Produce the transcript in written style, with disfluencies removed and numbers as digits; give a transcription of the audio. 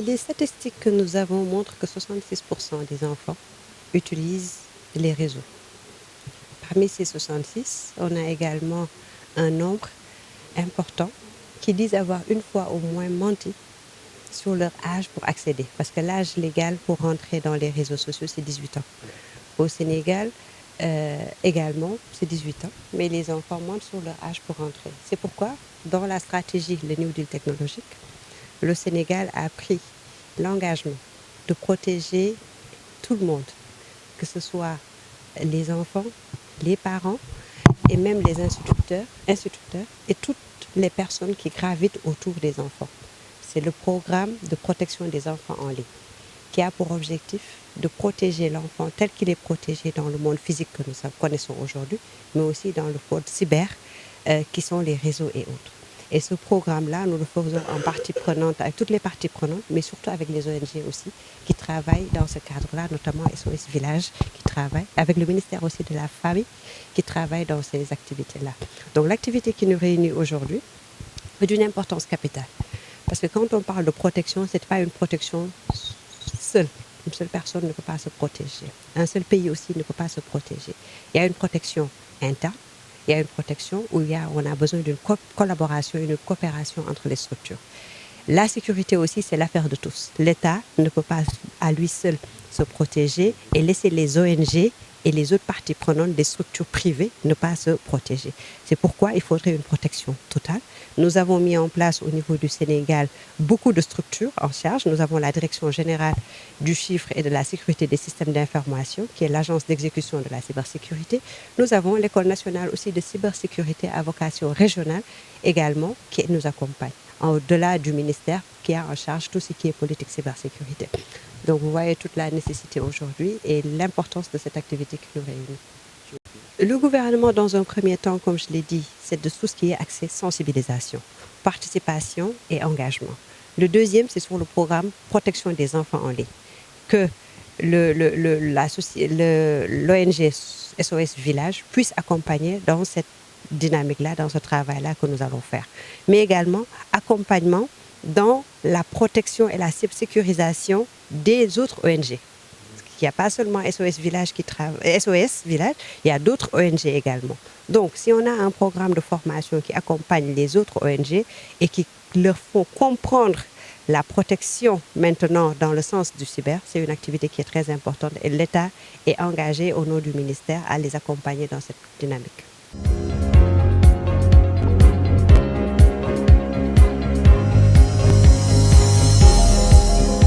Les statistiques que nous avons montrent que 66% des enfants utilisent les réseaux. Parmi ces 66, on a également un nombre important qui disent avoir une fois au moins menti sur leur âge pour accéder. Parce que l'âge légal pour rentrer dans les réseaux sociaux, c'est 18 ans. Au Sénégal, également, c'est 18 ans, mais les enfants mentent sur leur âge pour rentrer. C'est pourquoi, dans la stratégie, le New Deal technologique, le Sénégal a pris l'engagement de protéger tout le monde, que ce soit les enfants, les parents et même les instituteurs et toutes les personnes qui gravitent autour des enfants. C'est le programme de protection des enfants en ligne qui a pour objectif de protéger l'enfant tel qu'il est protégé dans le monde physique que nous connaissons aujourd'hui, mais aussi dans le monde cyber, qui sont les réseaux et autres. Et ce programme-là, nous le faisons en partie prenante, avec toutes les parties prenantes, mais surtout avec les ONG aussi, qui travaillent dans ce cadre-là, notamment SOS Village, qui travaille, avec le ministère aussi de la Famille, qui travaille dans ces activités-là. Donc l'activité qui nous réunit aujourd'hui est d'une importance capitale. Parce que quand on parle de protection, ce n'est pas une protection seule. Une seule personne ne peut pas se protéger. Un seul pays aussi ne peut pas se protéger. Il y a une protection interne. Il y a une protection où on a besoin d'une collaboration, une coopération entre les structures. La sécurité aussi, c'est l'affaire de tous. L'État ne peut pas à lui seul se protéger et laisser les ONG et les autres parties prenantes des structures privées ne pas se protéger. C'est pourquoi il faudrait une protection totale. Nous avons mis en place au niveau du Sénégal beaucoup de structures en charge. Nous avons la Direction générale du chiffre et de la sécurité des systèmes d'information, qui est l'agence d'exécution de la cybersécurité. Nous avons l'École nationale aussi de cybersécurité à vocation régionale également, qui nous accompagne, au-delà du ministère qui a en charge tout ce qui est politique cybersécurité. Donc vous voyez toute la nécessité aujourd'hui et l'importance de cette activité qui nous réunit. Le gouvernement, dans un premier temps, comme je l'ai dit, c'est de tout ce qui est accès, sensibilisation, participation et engagement. Le deuxième, c'est sur le programme protection des enfants en ligne, que l'ONG SOS Village puisse accompagner dans cette dynamique-là, dans ce travail-là que nous allons faire. Mais également, accompagnement dans la protection et la sécurisation des autres ONG. Il n'y a pas seulement SOS Village qui travaille, SOS Village, il y a d'autres ONG également. Donc, si on a un programme de formation qui accompagne les autres ONG et qui leur font comprendre la protection maintenant dans le sens du cyber, c'est une activité qui est très importante et l'État est engagé au nom du ministère à les accompagner dans cette dynamique.